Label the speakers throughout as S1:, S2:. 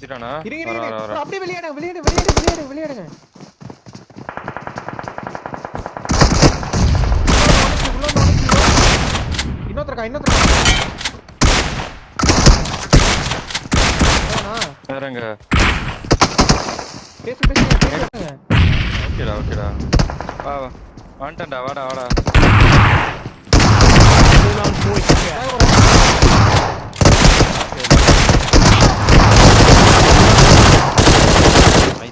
S1: திட்டானா
S2: இருங்க bro அப்படியே விளையாடுங்க இன்னொருத்தரக்கா
S1: வேறங்க
S2: பேசுங்க
S1: ஓகேடா வா வந்துட்டேன்டா வாடா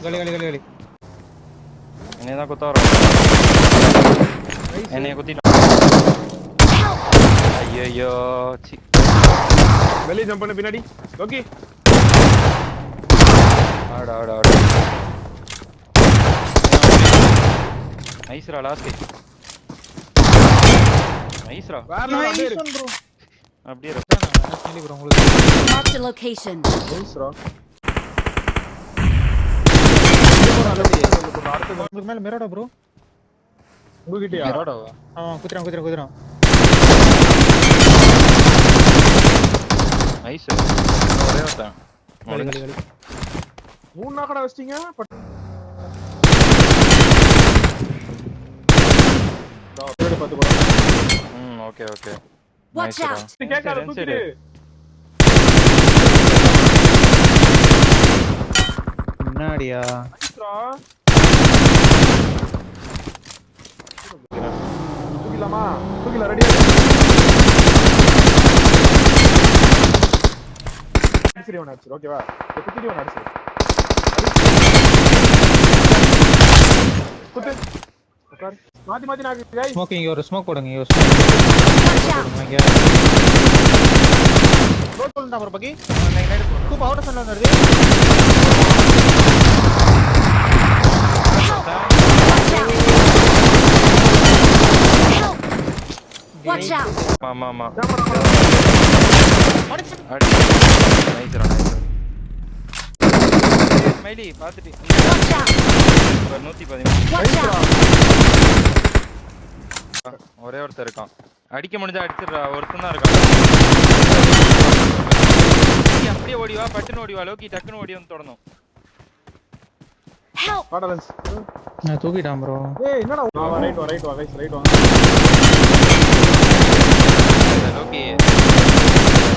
S2: களி
S1: என்னையதான் குத்த வர என்னைய குத்திட்டான் ஐயோ
S3: வெளிய ஜம்ப் பண்ணு பின்னாடி ஓகே
S1: ஆடா நைஸ்ரா லாஸ்ட் நைஸ்ரா
S2: நைஸ் ஒன் ப்ரோ
S1: அப்படியே
S2: சொல்லி ப்ரோ உங்களுக்கு
S4: Mark the location.
S3: நைஸ்ரா
S2: உங்களுக்கு மேல மிரடா ப்ரோ
S3: உங்ககிட்டயா
S1: மிராடாவா
S2: குதிரான்
S1: நைஸ் ஒரே ஒருத்தன்
S2: களி
S3: 3 நாக்கடா வச்சிட்டீங்க பாத்து போறோம்
S1: ஓகே
S4: Watch out.
S3: கேக்காத தூக்கிடு
S2: முன்னாடியா
S3: நைஸ்ரா தூக்கில ரெடியா சரி ஒன்னு அடிச்சு ஓகேவா குத்திடி ஒன்னு அடிச்சு குத்து உட்கார் மாத்தி நான் गाइस
S2: ஸ்மோக்கிங் ஒரு ஸ்மோக் போடுங்க
S4: Watch out.
S2: ரோட் போடுடா ப்ரோ பக்கி கூப் அவுட் சைடுல வருது
S4: Watch out.
S1: ஆமா
S2: அடிச்சு
S1: நைஸ்ரா ஸ்மைலி பாத்துட்டு
S4: Watch out.
S1: 113
S4: Watch out.
S1: ஒரே ஒருத்தர் இருக்கான் அடிக்க முடிஞ்சா அடிச்சிடுறா ஒருத்தன் தான் இருக்கான் அப்படியே ஓடிவா பட்டுன்னு ஓடிவா லோக்கி டக்குன்னு ஓடி வந்து தொடணும்
S4: Help.
S3: பாடலன்ஸ்
S2: நான் தூக்கிட்டான் ப்ரோ
S3: ஏய் என்னடா ரைட் வா गाइस ரைட் வா
S1: லோக்கி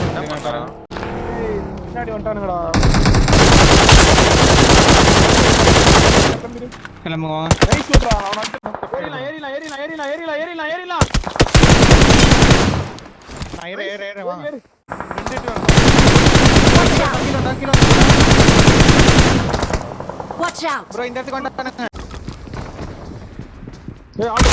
S1: என்ன பண்றான்
S3: ஏய் பின்னாடி வந்துட்டானுங்கடா
S2: கிளம்புங்க
S3: நைஸ் ஷூட்ரா அவன ஏறிலாம்
S2: நான் ஏற வாங்க
S4: Watch out.
S2: Kilo
S4: Watch out.
S2: Bro இந்த இடத்துக்கு வந்தானுங்க
S3: ஏய் ஆடு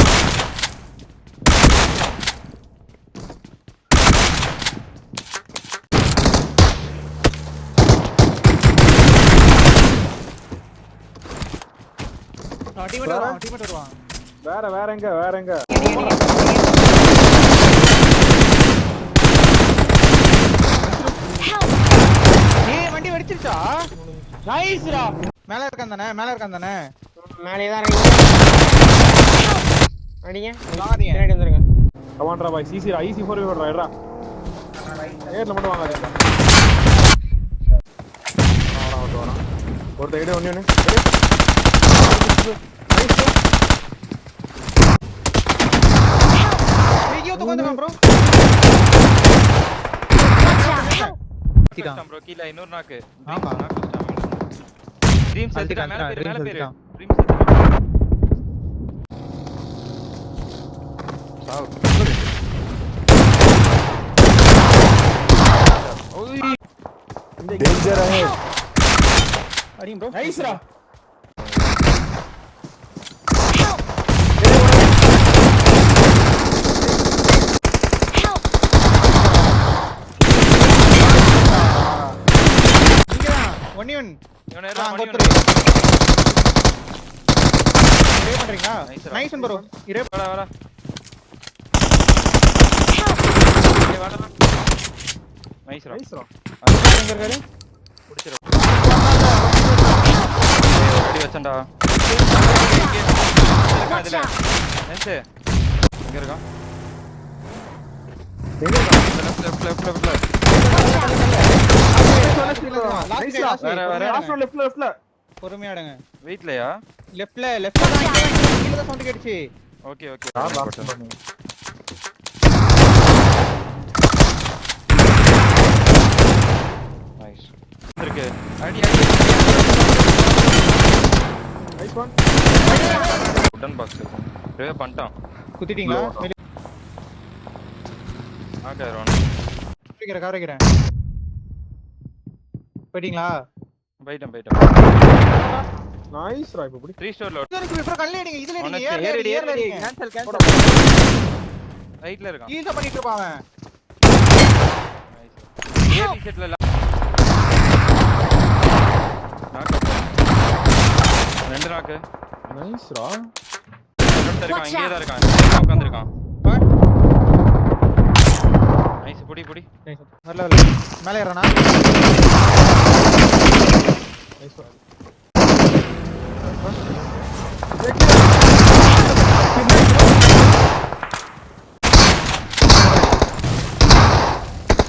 S2: டீம் வருவான்
S3: வேற எங்க
S4: Help.
S2: ஏய் வண்டி வெடிச்சிருச்சா நைஸ்டா மேல இருக்கான் தானே
S5: மேலே தான் இருக்கீங்க அடிங்க பின்னாடி வந்துருங்க
S3: கமாண்டரா பாய் சிசி ஐசி 4 விடுறா ஏறா ஏர்ல மட்டும் வாங்காதீங்க வரா ஒருத்த இட ஒண்ணே
S2: வீடியோ तो கொஞ்சம் ப்ரோ
S4: Watch out. Help.
S1: கஷ்டம் ப்ரோ கீழ இன்னொரு நாக்கு
S2: ஆமா.
S1: ட்ரீம் செத்துடா மேல பேரு
S2: Dream
S1: ட்ரீம்
S2: செத்துட்டான்.
S1: சாவு ஓய்
S3: டேஞ்சர் ஆஹே
S2: அடிங்க ப்ரோ
S3: நைஸ்ரா
S4: Help. Help.
S2: ஒன்
S1: இவனை ஏறா மணி
S2: இரே பண்றீங்களா நைஸ் ப்ரோ இரே
S1: வாடா
S4: Help.
S1: ஏய் வாடா நைஸ்ரா
S3: நைஸ்ரா
S2: எங்க இருக்காரு
S1: புடிச்சிரு அடி வச்சண்டா
S4: Watch out.
S1: நென்ஸ் எங்க இருக்கான்
S3: எங்க இருக்கா
S1: லெஃப்ட்
S4: Watch out.
S3: லெஃப்ட்ல
S2: பொறுமையா எடுங்க.
S1: வெயிட்லயா?
S2: லெஃப்ட்ல கீழ தான் சவுண்ட் கேட்டுச்சு.
S1: Okay okay. நைஸ். இருக்கு. அடி அடி.
S3: Nice one.
S1: உடன் பாக்ஸ் இருக்கும். ரிவே பண்ணிட்டான்.
S2: குத்திட்டீங்களா?
S1: ஆகே ரோன்.
S2: கவரிக்கிறேன். போயிட்டீங்களா?
S1: போயிட்டேன்.
S3: நைஸ் ரா இப்ப புடி.
S1: 3 ஸ்டோர்ல
S2: இதுக்கு பிறகு கல்ல அடிங்க. இதுல
S1: ஒன்னு
S2: அடிங்க. ஏர்ல அடிங்க.
S5: கேன்சல்
S1: ரைட்ல இருக்கான்.
S2: ஈஸா பண்ணிட்டு இருப்பான் அவன்.
S1: நைஸ். ஏ செட்ல நாக். ரெண்டு நாக்.
S3: நைஸ் ரா.
S1: இன்னொருத்தன் இருக்கான். இங்கே தான் இருக்கான். உட்கார்ந்திருக்கான். நைஸ் புடி.
S2: வரல. மேலே ஏறனா?
S3: நைஸ் ரா.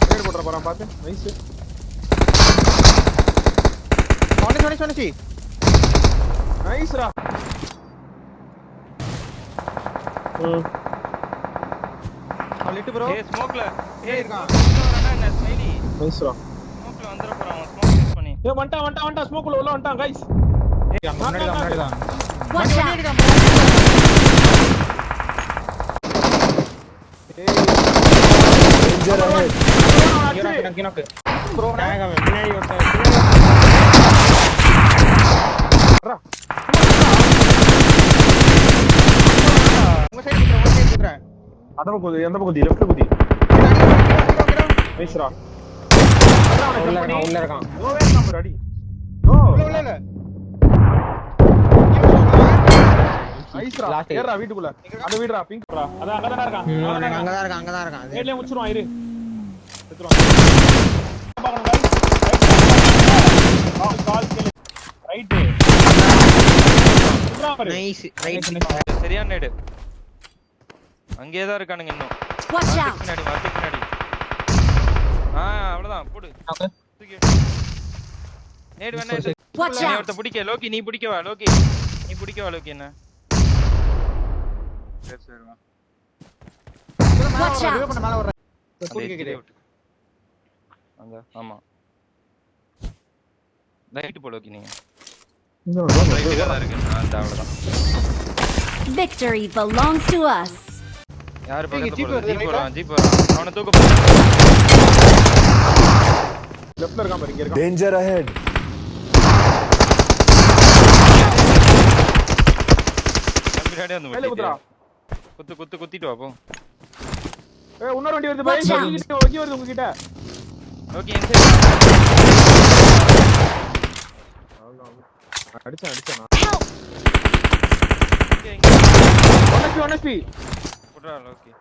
S3: நேர் போட்ற போறான் பாத்து. நைஸ்.
S2: சொன்னி.
S3: நைஸ் ரா.
S2: Lit bro.
S1: ஏய் ஸ்மோக்ல.
S2: ஏய் இருக்கான்.
S1: வரானா என்ன ஸ்மைலி?
S3: நைஸ் ரா.
S1: ஸ்மோக்ல வந்துற போறான். ஸ்மோக் யூஸ் பண்ணி.
S3: ஏ வந்துட்டான் ஸ்மோக்குள்ள உள்ள வந்துட்டான் गाइस.
S2: முன்னாடி தான்.
S4: Watch out!
S3: Danger ahead.
S5: கினோக்கு ப்ரோ நாங்க முன்னாடி ஒருத்தன்
S2: உங்க சைடு குத்துறேன்.
S3: எந்த பக்கம் லெஃப்ட் குதி. நைஸ் ரா.
S5: உள்ள இருக்கான்.
S3: நோவே நம்பர் அடி. ஓ
S2: இல்ல.
S3: நைஸ் ரா.
S5: Last.
S3: ஏறா வீட்டுக்குள்ள. அந்த வீடுடா பிங்க் ரா. அத அங்க தான இருக்கான்.
S5: அங்கதான் இருக்கான்.
S3: நேட்லயே முடிச்சிருவான் இரு. செத்துறான். பாக்கணும் गाइस. கால் கேளு. ரைட்.
S5: Nice right.
S1: சரியான நேடு. அங்கேயே தான் இருக்கானுங்க இன்னும்.
S4: Watch out!
S1: பின்னாடி. அவ்வளவுதான் போடு.
S5: ஓகே.
S1: நேடு வேணா இது.
S4: Watch
S1: நீ
S4: out!
S1: ஒருத்த பிடிக்க. லோக்கி நீ பிடிக்கவா லோக்கி? நீ பிடிக்கவா லோக்கி என்ன? சரி வா.
S4: Watch out!
S2: ரிவே பண்ண மேல வர்றேன்.
S1: அந்த
S2: கூடி கேக்குது.
S1: அங்க ஆமா. ரைட் போ லோக்கி நீங்க.
S3: இன்னும்
S1: ரைட்ல தான் இருக்கு. அந்த அவ்வளவுதான்.
S4: Victory belongs to us.
S1: யாரு பக்கத்துல
S2: ஜீப்
S1: போறது?
S2: வருது,
S1: ஜீப் வரான். அவனை தூக்க போறான்.
S3: லெஃப்ட்ல இருக்கான் பாரு இங்க இருக்கான்.
S6: Danger ahead.
S1: பின்னாடி வந்து
S3: மேல குத்துறா.
S1: குத்திட்டு வா போ.
S3: ஏய் இன்னொரு வண்டி வருது பை.
S4: Watch out.
S3: இங்க வருது உங்க கிட்ட.
S1: Okay inside.
S3: அடிச்சான்.
S4: Help!
S1: இங்க
S3: 1 HP.
S1: போடுறா லோக்கி.